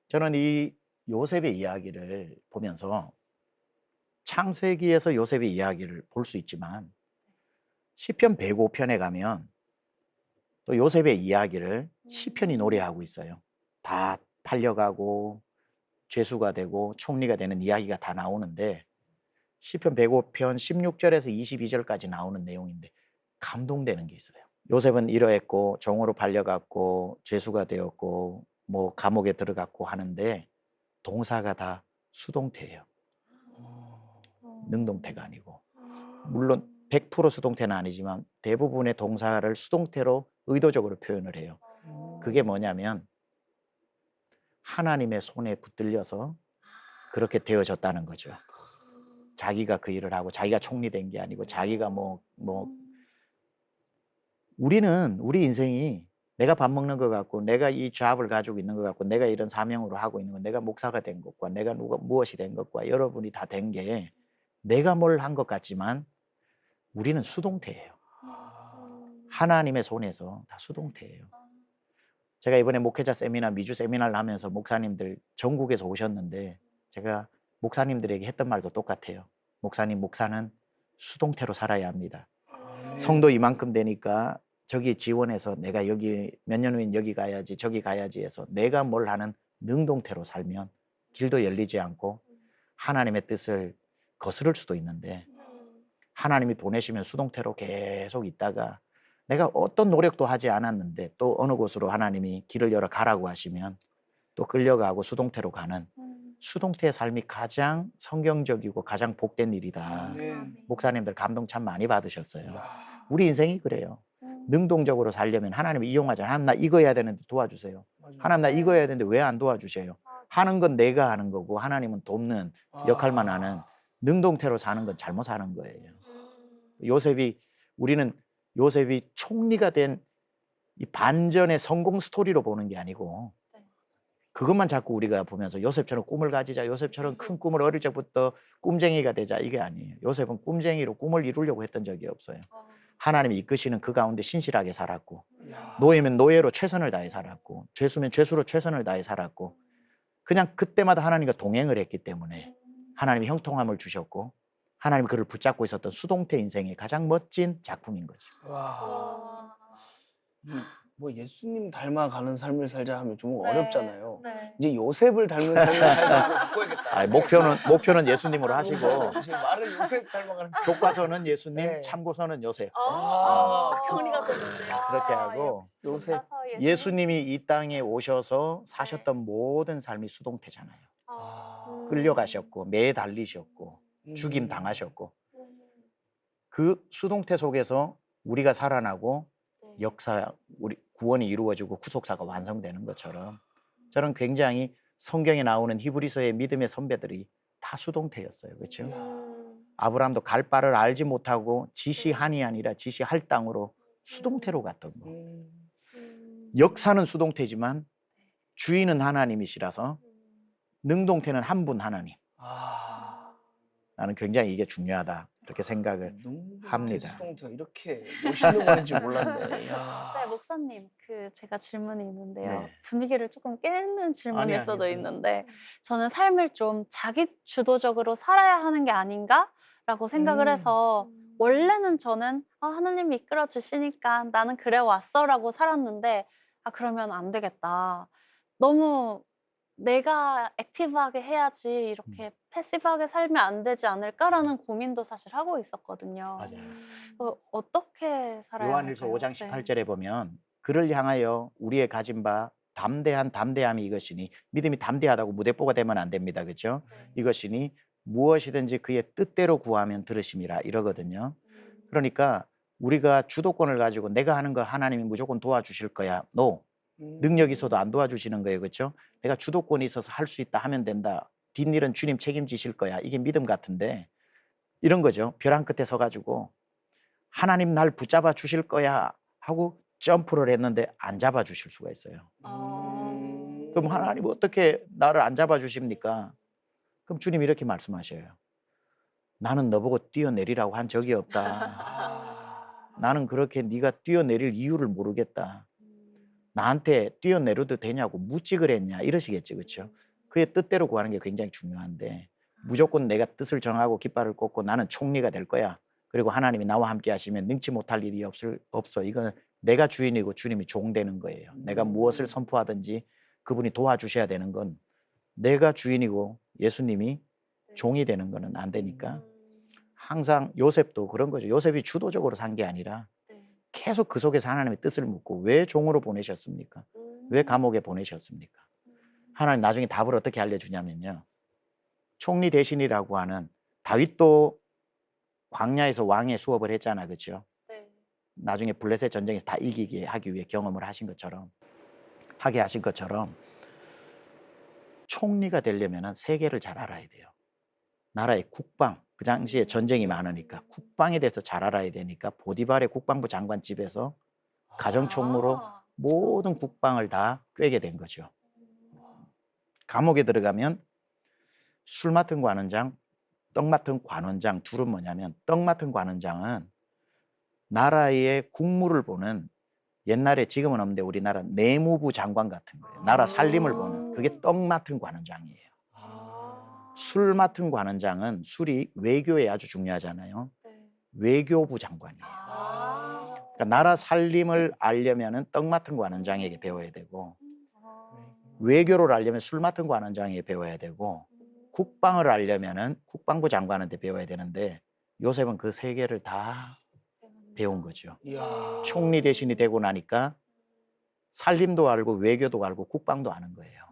저는 이 요셉의 이야기를 보면서 창세기에서 요셉의 이야기를 볼 수 있지만 시편 105편에 가면 또 요셉의 이야기를 시편이 노래하고 있어요. 다 팔려가고 죄수가 되고 총리가 되는 이야기가 다 나오는데 시편 105편 16절에서 22절까지 나오는 내용인데 감동되는 게 있어요. 요셉은 이러했고 종으로 팔려갔고 죄수가 되었고 뭐 감옥에 들어갔고 하는데 동사가 다 수동태예요. 능동태가 아니고. 물론 100% 수동태는 아니지만 대부분의 동사를 수동태로 의도적으로 표현을 해요. 그게 뭐냐면 하나님의 손에 붙들려서 그렇게 되어졌다는 거죠. 자기가 그 일을 하고 자기가 총리된 게 아니고 자기가 우리는 우리 인생이 내가 밥 먹는 것 같고 내가 이 잡을 가지고 있는 것 같고 내가 이런 사명으로 하고 있는 것, 내가 목사가 된 것과 내가 무엇이 된 것과 여러분이 다 된 게 내가 뭘 한 것 같지만 우리는 수동태예요. 하나님의 손에서 다 수동태예요. 제가 이번에 목회자 세미나, 미주 세미나를 하면서 목사님들 전국에서 오셨는데 제가 목사님들에게 했던 말도 똑같아요. 목사님, 목사는 수동태로 살아야 합니다. 성도 이만큼 되니까 저기 지원해서 내가 여기 몇 년 후엔 여기 가야지 저기 가야지 해서 내가 뭘 하는 능동태로 살면 길도 열리지 않고 하나님의 뜻을 거스를 수도 있는데 하나님이 보내시면 수동태로 계속 있다가 내가 어떤 노력도 하지 않았는데 또 어느 곳으로 하나님이 길을 열어 가라고 하시면 또 끌려가고 수동태로 가는 수동태의 삶이 가장 성경적이고 가장 복된 일이다. 목사님들 감동 참 많이 받으셨어요. 우리 인생이 그래요. 능동적으로 살려면 하나님을 이용하잖아요. 하나님 나 이거 해야 되는데 도와주세요. 하나님 나 이거 해야 되는데 왜 안 도와주세요? 하는 건 내가 하는 거고 하나님은 돕는 역할만 하는 능동태로 사는 건 잘못 사는 거예요. 우리는 요셉이 총리가 된 이 반전의 성공 스토리로 보는 게 아니고 그것만 자꾸 우리가 보면서 요셉처럼 꿈을 가지자, 요셉처럼 큰 꿈을 어릴 적부터 꿈쟁이가 되자 이게 아니에요. 요셉은 꿈쟁이로 꿈을 이루려고 했던 적이 없어요. 하나님이 이끄시는 그 가운데 신실하게 살았고 노예면 노예로 최선을 다해 살았고 죄수면 죄수로 최선을 다해 살았고 그냥 그때마다 하나님과 동행을 했기 때문에 하나님이 형통함을 주셨고 하나님이 그를 붙잡고 있었던 수동태 인생의 가장 멋진 작품인 거죠. 와. 뭐 예수님 닮아가는 삶을 살자 하면 좀 어렵잖아요. 이제 요셉을 닮은 삶을 살자 하면 바꿔야겠다. 목표는 예수님으로 하시고 지금 말을 요셉 닮아가는 삶. 교과서는 예수님, 네. 참고서는 요셉. 정리가 되는데요. 그렇게 하고 요셉. 예수님이 이 땅에 오셔서 사셨던 모든 삶이 수동태잖아요. 끌려가셨고 매 달리셨고 죽임 당하셨고 그 수동태 속에서 우리가 살아나고 우리 구원이 이루어지고 구속사가 완성되는 것처럼 저는 굉장히 성경에 나오는 히브리서의 믿음의 선배들이 다 수동태였어요. 그렇죠? 아브라함도 갈 바를 알지 못하고 지시한이 아니라 지시할 땅으로 수동태로 갔던 거. 역사는 수동태지만 주인은 하나님이시라서 능동태는 한 분 하나님. 나는 굉장히 이게 중요하다 이렇게 생각을 합니다. 수동태가 이렇게 멋있는 건지 몰랐네. 야. 네, 목사님, 제가 질문이 있는데요. 네. 분위기를 조금 깨는 질문일 수도 아니요. 있는데 저는 삶을 좀 자기 주도적으로 살아야 하는 게 아닌가라고 생각을 해서 원래는 저는 하나님이 이끌어 주시니까 나는 그래 왔어라고 살았는데 그러면 안 되겠다. 너무 내가 액티브하게 해야지 이렇게 패시브하게 살면 안 되지 않을까라는 고민도 사실 하고 있었거든요. 맞아요. 어떻게 살아야 요한일서 할까요? 5장 18절에 보면 그를 향하여 우리의 가진 바 담대한 담대함이 이것이니 믿음이 담대하다고 무대뽀가 되면 안 됩니다. 그렇죠? 이것이니 무엇이든지 그의 뜻대로 구하면 들으심이라 이러거든요. 그러니까 우리가 주도권을 가지고 내가 하는 거 하나님이 무조건 도와주실 거야. No. 능력이 있어도 안 도와주시는 거예요. 그렇죠? 내가 주도권이 있어서 할 수 있다 하면 된다. 뒷일은 주님 책임지실 거야. 이게 믿음 같은데 이런 거죠. 벼랑 끝에 서가지고 하나님 날 붙잡아 주실 거야 하고 점프를 했는데 안 잡아 주실 수가 있어요. 그럼 하나님 어떻게 나를 안 잡아 주십니까? 그럼 주님 이렇게 말씀하셔요. 나는 너보고 뛰어내리라고 한 적이 없다. 나는 그렇게 네가 뛰어내릴 이유를 모르겠다. 나한테 뛰어내려도 되냐고 묻지 그랬냐 이러시겠지, 그렇죠? 그의 뜻대로 구하는 게 굉장히 중요한데 무조건 내가 뜻을 정하고 깃발을 꽂고 나는 총리가 될 거야. 그리고 하나님이 나와 함께 하시면 능치 못할 일이 없어. 이건 내가 주인이고 주님이 종 되는 거예요. 내가 무엇을 선포하든지 그분이 도와주셔야 되는 건 내가 주인이고 예수님이 종이 되는 거는 안 되니까 항상 요셉도 그런 거죠. 요셉이 주도적으로 산 게 아니라 계속 그 속에서 하나님의 뜻을 묻고 왜 종으로 보내셨습니까? 왜 감옥에 보내셨습니까? 하나님 나중에 답을 어떻게 알려주냐면요. 총리 대신이라고 하는 다윗도 광야에서 왕의 수업을 했잖아, 그렇죠? 나중에 블레셋 전쟁에서 다 이기게 하기 위해 경험을 하게 하신 것처럼 총리가 되려면 세계를 잘 알아야 돼요. 나라의 국방, 그 당시에 전쟁이 많으니까 국방에 대해서 잘 알아야 되니까 보디발의 국방부 장관 집에서 가정총무로 모든 국방을 다 꿰게 된 거죠. 감옥에 들어가면 술 맡은 관원장, 떡 맡은 관원장 둘은 뭐냐면 떡 맡은 관원장은 나라의 국무를 보는 옛날에 지금은 없는데 우리나라 내무부 장관 같은 거예요. 나라 살림을 보는 그게 떡 맡은 관원장이에요. 술 맡은 관원장은 술이 외교에 아주 중요하잖아요. 외교부 장관이에요. 그러니까 나라 살림을 알려면 떡 맡은 관원장에게 배워야 되고 외교를 알려면 술 맡은 관원장에게 배워야 되고 국방을 알려면 국방부 장관한테 배워야 되는데 요셉은 그 세 개를 다 배운 거죠. 이야. 총리 대신이 되고 나니까 살림도 알고 외교도 알고 국방도 아는 거예요.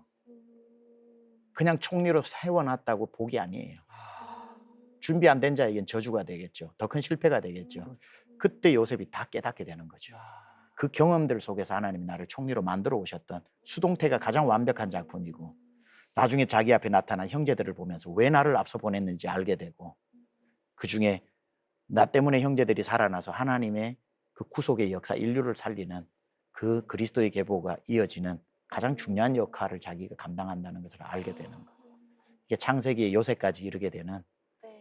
그냥 총리로 세워놨다고 복이 아니에요. 준비 안 된 자에겐 저주가 되겠죠. 더 큰 실패가 되겠죠. 그렇죠. 그때 요셉이 다 깨닫게 되는 거죠. 야. 그 경험들 속에서 하나님이 나를 총리로 만들어 오셨던 수동태가 가장 완벽한 작품이고 나중에 자기 앞에 나타난 형제들을 보면서 왜 나를 앞서 보냈는지 알게 되고 그중에 나 때문에 형제들이 살아나서 하나님의 그 구속의 역사, 인류를 살리는 그 그리스도의 계보가 이어지는 가장 중요한 역할을 자기가 감당한다는 것을 알게 되는 거. 이게 창세기의 요새까지 이르게 되는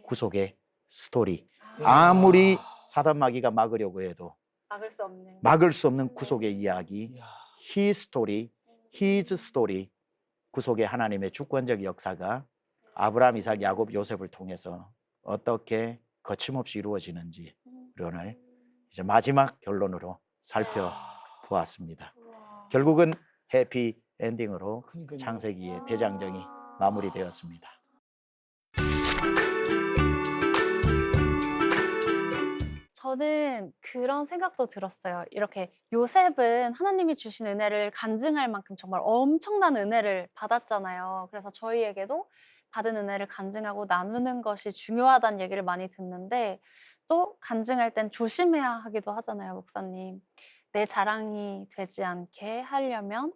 구속의 스토리. 아무리 사단 마귀가 막으려고 해도 막을 수 없는 구속의 이야기. 이야. His story, His story. 구속의 하나님의 주권적 역사가 아브라함, 이삭, 야곱, 요셉을 통해서 어떻게 거침없이 이루어지는지 오늘 이제 마지막 결론으로 살펴보았습니다. 결국은 해피 엔딩으로 그러니까요. 창세기의 대장정이 마무리되었습니다. 저는 그런 생각도 들었어요. 이렇게 요셉은 하나님이 주신 은혜를 간증할 만큼 정말 엄청난 은혜를 받았잖아요. 그래서 저희에게도 받은 은혜를 간증하고 나누는 것이 중요하다는 얘기를 많이 듣는데 또 간증할 땐 조심해야 하기도 하잖아요, 목사님. 내 자랑이 되지 않게 하려면.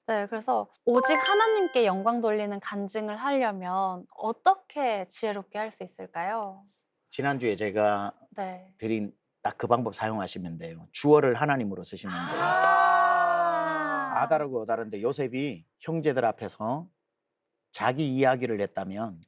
네, 그래서 오직 하나님께 영광 돌리는 간증을 하려면 어떻게 지혜롭게 할 수 있을까요? 지난주에 제가 네. 드린 딱 그 방법 사용하시면 돼요. 주어를 하나님으로 쓰시면 돼요. 아다르고 어다른데 요셉이 형제들 앞에서 자기 이야기를 했다면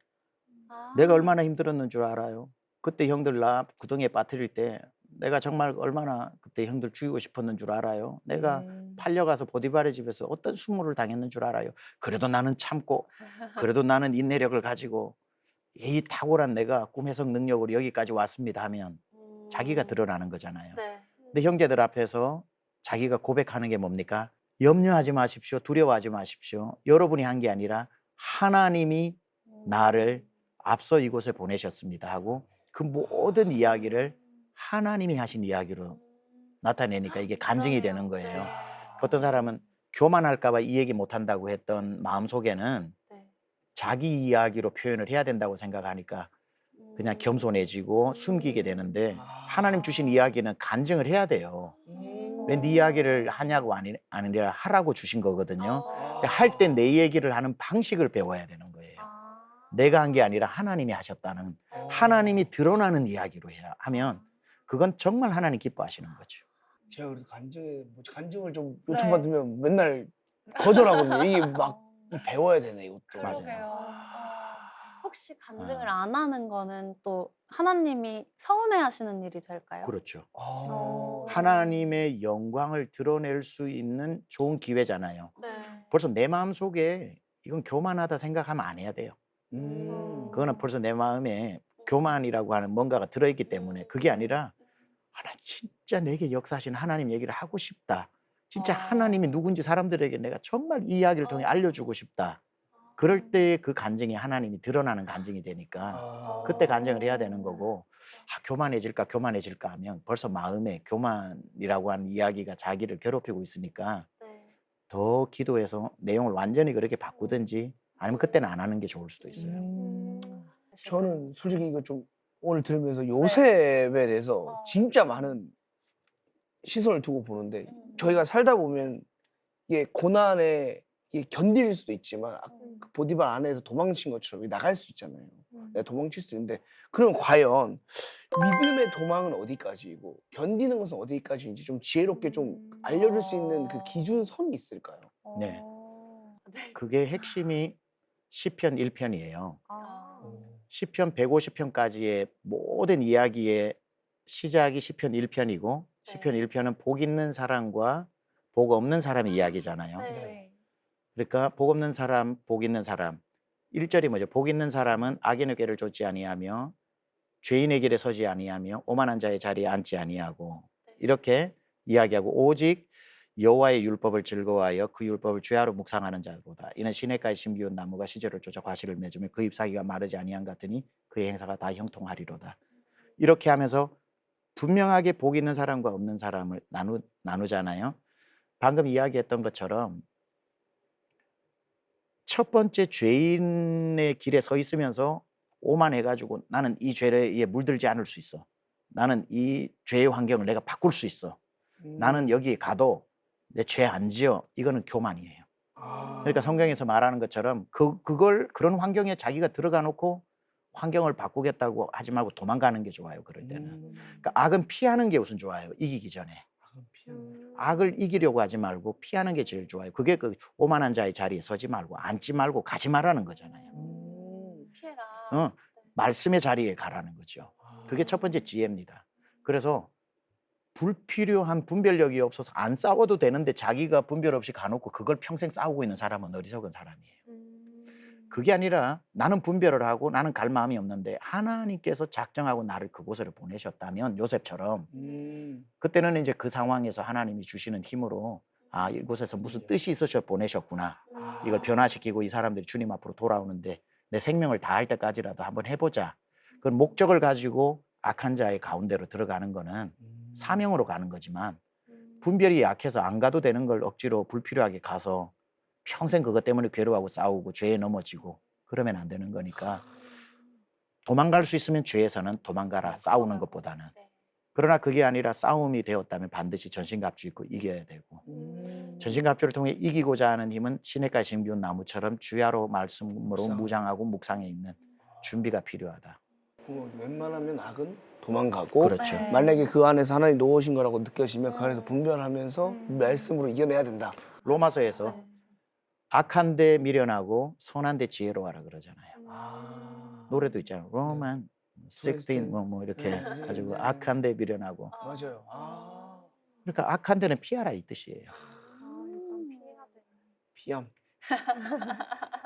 내가 얼마나 힘들었는 줄 알아요? 그때 형들 나 구덩이에 빠뜨릴 때 내가 정말 얼마나 그때 형들 죽이고 싶었는 줄 알아요? 내가 팔려가서 보디발의 집에서 어떤 수모를 당했는 줄 알아요? 그래도 나는 참고 그래도 나는 인내력을 가지고 이 탁월한 내가 꿈 해석 능력으로 여기까지 왔습니다 하면 자기가 드러나는 거잖아요. 네. 근데 형제들 앞에서 자기가 고백하는 게 뭡니까? 염려하지 마십시오. 두려워하지 마십시오. 여러분이 한 게 아니라 하나님이 나를 앞서 이곳에 보내셨습니다 하고 그 모든 이야기를 하나님이 하신 이야기로 나타내니까 이게 간증이 되는 거예요. 어떤 사람은 교만할까 봐 이 얘기 못한다고 했던 마음속에는 네. 자기 이야기로 표현을 해야 된다고 생각하니까 그냥 겸손해지고 숨기게 되는데 하나님 주신 이야기는 간증을 해야 돼요. 왜 네 이야기를 하냐고 아니라 하라고 주신 거거든요. 어. 할 때 내 얘기를 하는 방식을 배워야 되는 거예요. 내가 한 게 아니라 하나님이 하셨다는, 하나님이 드러나는 이야기로 해야 하면 그건 정말 하나님 기뻐하시는 거죠. 제가 그래서 간증을 좀 요청받으면 맨날 거절하거든요. 이게 막 배워야 되네 이것도. 맞아요. 혹시 간증을 안 하는 거는 또 하나님이 서운해하시는 일이 될까요? 그렇죠. 아. 하나님의 영광을 드러낼 수 있는 좋은 기회잖아요. 네. 벌써 내 마음속에 이건 교만하다 생각하면 안 해야 돼요. 그거는 벌써 내 마음에 교만이라고 하는 뭔가가 들어있기 때문에, 그게 아니라 나 진짜 내게 역사하신 하나님 얘기를 하고 싶다. 진짜 하나님이 누군지 사람들에게 내가 정말 이 이야기를 통해 알려주고 싶다. 그럴 때 그 간증이 하나님이 드러나는 간증이 되니까 그때 간증을 해야 되는 거고, 교만해질까 하면 벌써 마음에 교만이라고 하는 이야기가 자기를 괴롭히고 있으니까 더 기도해서 내용을 완전히 그렇게 바꾸든지 아니면 그때는 안 하는 게 좋을 수도 있어요. 저는 솔직히 이거 좀 오늘 들으면서 요셉에 대해서 진짜 많은 시선을 두고 보는데, 저희가 살다 보면 이게 고난에 이게 견딜 수도 있지만 그 보디발 안에서 도망친 것처럼 나갈 수 있잖아요. 내가 도망칠 수도 있는데, 그럼 과연 믿음의 도망은 어디까지이고 견디는 것은 어디까지인지 좀 지혜롭게 좀 알려줄 수 있는 그 기준선이 있을까요? 네. 그게 핵심이 시편 1편이에요. 시편 150편까지의 모든 이야기의 시작이 시편 1편이고, 시편 1편은 복 있는 사람과 복 없는 사람의 이야기잖아요. 그러니까 복 없는 사람, 복 있는 사람. 1절이 뭐죠? 복 있는 사람은 악인의 꾀를 좇지 아니하며 죄인의 길에 서지 아니하며 오만한 자의 자리에 앉지 아니하고, 이렇게 이야기하고, 오직 여호와의 율법을 즐거워하여 그 율법을 주야로 묵상하는 자보다 이는 시냇가에 심기운 나무가 시절을 쫓아 과실을 맺으며 그 잎사귀가 마르지 아니한 같으니 그의 행사가 다 형통하리로다. 이렇게 하면서 분명하게 복 있는 사람과 없는 사람을 나누잖아요. 방금 이야기했던 것처럼 첫 번째 죄인의 길에 서 있으면서 오만해가지고 나는 이 죄에 물들지 않을 수 있어. 나는 이 죄의 환경을 내가 바꿀 수 있어. 나는 여기 가도 내 죄 안 지어. 이거는 교만이에요. 그러니까 성경에서 말하는 것처럼 그런 환경에 자기가 들어가 놓고 환경을 바꾸겠다고 하지 말고 도망가는 게 좋아요. 그럴 때는. 그러니까 악은 피하는 게 우선 좋아요. 이기기 전에. 악을 이기려고 하지 말고 피하는 게 제일 좋아요. 그게 그 오만한 자의 자리에 서지 말고 앉지 말고 가지 말라는 거잖아요. 피해라. 말씀의 자리에 가라는 거죠. 그게 첫 번째 지혜입니다. 그래서 불필요한 분별력이 없어서 안 싸워도 되는데 자기가 분별 없이 가놓고 그걸 평생 싸우고 있는 사람은 어리석은 사람이에요. 그게 아니라 나는 분별을 하고 나는 갈 마음이 없는데 하나님께서 작정하고 나를 그곳으로 보내셨다면, 요셉처럼 그때는 이제 그 상황에서 하나님이 주시는 힘으로 이곳에서 무슨 뜻이 있으셔 보내셨구나. 이걸 변화시키고 이 사람들이 주님 앞으로 돌아오는데 내 생명을 다할 때까지라도 한번 해보자. 그 목적을 가지고 악한 자의 가운데로 들어가는 거는 사명으로 가는 거지만, 분별이 약해서 안 가도 되는 걸 억지로 불필요하게 가서 평생 그것 때문에 괴로워하고 싸우고 죄에 넘어지고 그러면 안 되는 거니까, 도망갈 수 있으면 죄에서는 도망가라, 싸우는 것보다는. 그러나 그게 아니라 싸움이 되었다면 반드시 전신갑주 입고 이겨야 되고, 전신갑주를 통해 이기고자 하는 힘은 시냇가에 심기운 나무처럼 주야로 말씀으로 무장하고 묵상에 있는 준비가 필요하다. 웬만하면 악은 도망가고, 그렇죠. 만약에 그 안에서 하나님 놓으신 거라고 느껴지면 그 안에서 분별하면서 말씀으로 이겨내야 된다. 로마서에서 악한 데 미련하고 선한 데 지혜로워라 그러잖아요. 노래도 있잖아요. 로만 16 뭐 이렇게 가지고 악한 데 미련하고. 맞아요. 그러니까 악한 데는 피하라 이 뜻이에요. 피함.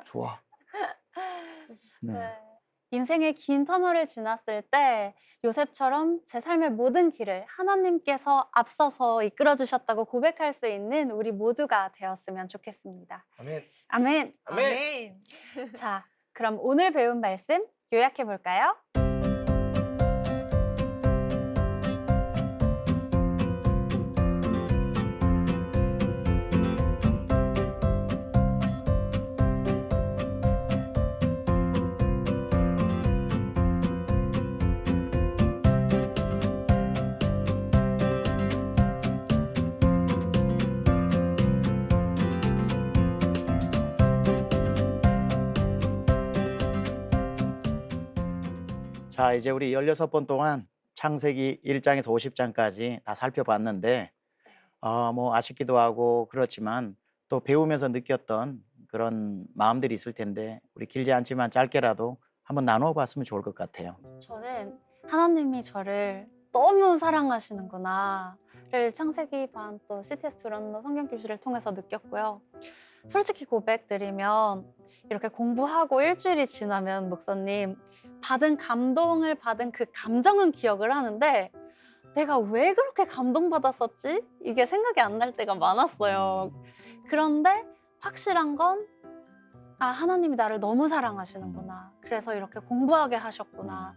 좋아. 네. 인생의 긴 터널을 지났을 때 요셉처럼 제 삶의 모든 길을 하나님께서 앞서서 이끌어 주셨다고 고백할 수 있는 우리 모두가 되었으면 좋겠습니다. 아멘. 아멘. 아멘. 자, 그럼 오늘 배운 말씀 요약해 볼까요? 자, 이제 우리 16번 동안 창세기 1장에서 50장까지 다 살펴봤는데 뭐 아쉽기도 하고 그렇지만 또 배우면서 느꼈던 그런 마음들이 있을 텐데 우리 길지 않지만 짧게라도 한번 나누어 봤으면 좋을 것 같아요. 저는 하나님이 저를 너무 사랑하시는구나를 창세기 반 또 CTS 두란노 성경 교실을 통해서 느꼈고요. 솔직히 고백드리면 이렇게 공부하고 일주일이 지나면 목사님 받은 감동을 받은 그 감정은 기억을 하는데 내가 왜 그렇게 감동받았었지? 이게 생각이 안 날 때가 많았어요. 그런데 확실한 건 하나님이 나를 너무 사랑하시는구나. 그래서 이렇게 공부하게 하셨구나.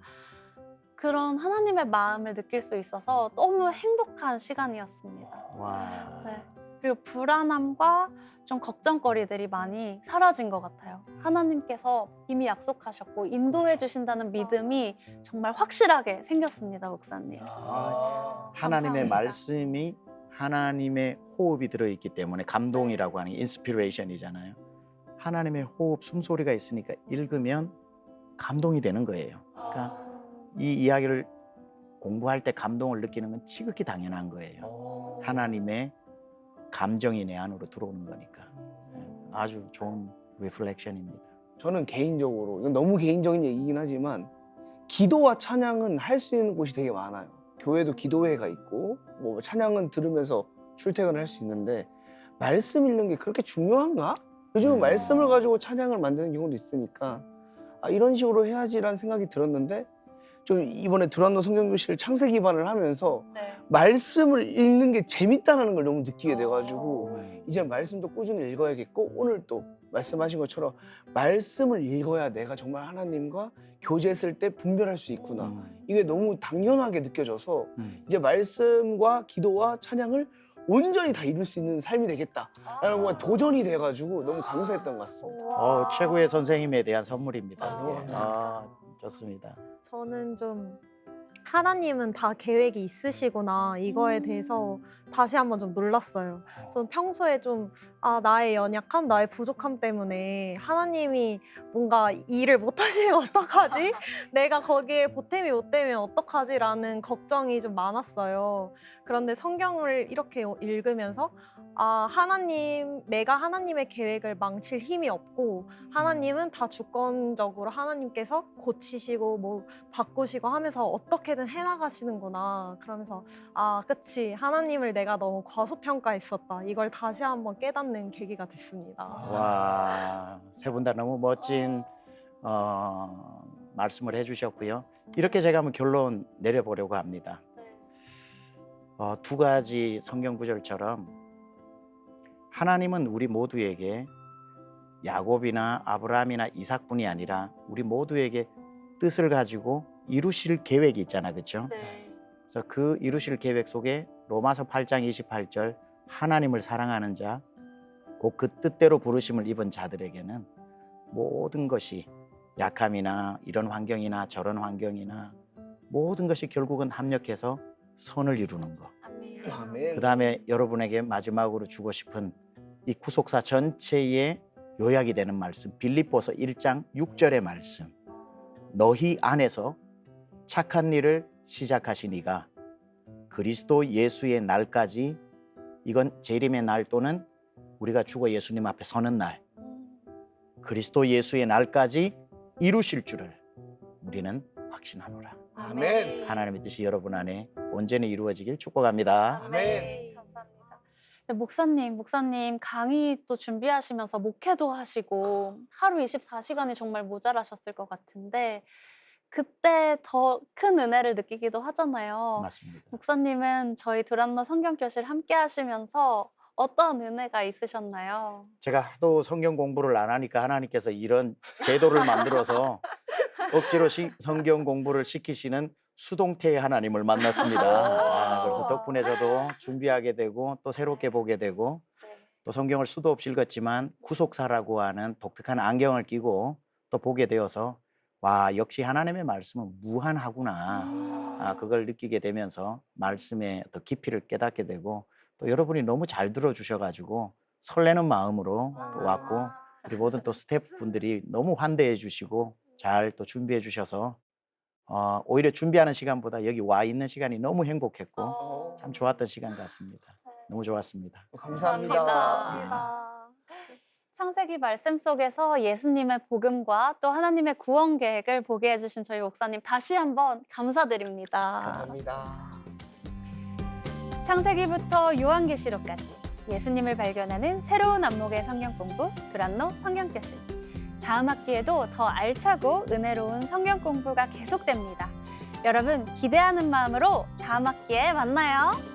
그런 하나님의 마음을 느낄 수 있어서 너무 행복한 시간이었습니다. 와. 네. 그리고 불안함과 좀 걱정거리들이 많이 사라진 것 같아요. 하나님께서 이미 약속하셨고 인도해 주신다는 믿음이 정말 확실하게 생겼습니다, 목사님. 하나님의 감사합니다. 말씀이 하나님의 호흡이 들어있기 때문에 감동이라고 하는 게 인스피레이션이잖아요. 하나님의 호흡, 숨소리가 있으니까 읽으면 감동이 되는 거예요. 그러니까 이 이야기를 공부할 때 감동을 느끼는 건 지극히 당연한 거예요. 하나님의 감정이 내 안으로 들어오는 거니까. 아주 좋은 리플렉션입니다. 저는 개인적으로 이건 너무 개인적인 얘기긴 하지만 기도와 찬양은 할 수 있는 곳이 되게 많아요. 교회도 기도회가 있고 뭐 찬양은 들으면서 출퇴근을 할 수 있는데 말씀 읽는 게 그렇게 중요한가? 요즘은 말씀을 가지고 찬양을 만드는 경우도 있으니까 이런 식으로 해야지라는 생각이 들었는데 좀 이번에 두란노 성경교실 창세기 반을 하면서 네. 말씀을 읽는 게 재밌다는 걸 너무 느끼게 돼가지고 이제 말씀도 꾸준히 읽어야겠고 오늘 또 말씀하신 것처럼 말씀을 읽어야 내가 정말 하나님과 교제했을 때 분별할 수 있구나. 이게 너무 당연하게 느껴져서 이제 말씀과 기도와 찬양을 온전히 다 이룰 수 있는 삶이 되겠다라는 뭔가 도전이 돼가지고 너무 감사했던 것 같습니다. 최고의 선생님에 대한 선물입니다. 너무 감사합니다. 좋습니다. 저는 좀 하나님은 다 계획이 있으시구나 이거에 대해서 다시 한번 좀 놀랐어요. 저는 평소에 좀 나의 연약함, 나의 부족함 때문에 하나님이 뭔가 일을 못 하시면 어떡하지? 내가 거기에 보탬이 못 되면 어떡하지라는 걱정이 좀 많았어요. 그런데 성경을 이렇게 읽으면서 내가 하나님의 계획을 망칠 힘이 없고 하나님은 다 주권적으로 하나님께서 고치시고 뭐 바꾸시고 하면서 어떻게든 해나가시는구나. 그러면서 그치, 하나님을 내가 너무 과소평가했었다. 이걸 다시 한번 깨닫는 계기가 됐습니다. 와, 세 분 다 너무 멋진 말씀을 해주셨고요. 이렇게 제가 한번 결론 내려보려고 합니다. 두 가지 성경 구절처럼 하나님은 우리 모두에게 야곱이나 아브라함이나 이삭뿐이 아니라 우리 모두에게 뜻을 가지고 이루실 계획이 있잖아, 그렇죠? 네. 그래서 그 이루실 계획 속에 로마서 8장 28절 하나님을 사랑하는 자, 곧 그 뜻대로 부르심을 입은 자들에게는 모든 것이 약함이나 이런 환경이나 저런 환경이나 모든 것이 결국은 합력해서 선을 이루는 것. 아멘. 그 다음에 여러분에게 마지막으로 주고 싶은 이 구속사 전체의 요약이 되는 말씀, 빌립보서 1장 6절의 말씀. 너희 안에서 착한 일을 시작하신 이가 그리스도 예수의 날까지, 이건 재림의 날 또는 우리가 죽어 예수님 앞에 서는 날, 그리스도 예수의 날까지 이루실 줄을 우리는 확신하노라. 아멘. 하나님의 뜻이 여러분 안에 온전히 이루어지길 축복합니다. 아멘. 감사합니다. 네, 목사님 강의 또 준비하시면서 목회도 하시고 하루 24시간이 정말 모자라셨을 것 같은데 그때 더 큰 은혜를 느끼기도 하잖아요. 맞습니다. 목사님은 저희 두란노 성경교실 함께 하시면서 어떤 은혜가 있으셨나요? 제가 하도 성경 공부를 안 하니까 하나님께서 이런 제도를 만들어서 억지로 성경 공부를 시키시는 수동태의 하나님을 만났습니다. 그래서 덕분에 저도 준비하게 되고 또 새롭게 보게 되고 또 성경을 수도 없이 읽었지만 구속사라고 하는 독특한 안경을 끼고 또 보게 되어서 와, 역시 하나님의 말씀은 무한하구나. 그걸 느끼게 되면서 말씀의 더 깊이를 깨닫게 되고 또 여러분이 너무 잘 들어주셔가지고 설레는 마음으로 또 왔고 우리 모든 또 스태프분들이 너무 환대해 주시고 잘 또 준비해 주셔서 오히려 준비하는 시간보다 여기 와 있는 시간이 너무 행복했고 어. 참 좋았던 시간 같습니다. 너무 좋았습니다. 감사합니다. 창세기 말씀 속에서 예수님의 복음과 또 하나님의 구원 계획을 보게 해주신 저희 목사님 다시 한번 감사드립니다. 감사합니다. 창세기부터 요한계시록까지 예수님을 발견하는 새로운 안목의 성경 공부 두란노 성경교실. 다음 학기에도 더 알차고 은혜로운 성경 공부가 계속됩니다. 여러분 기대하는 마음으로 다음 학기에 만나요.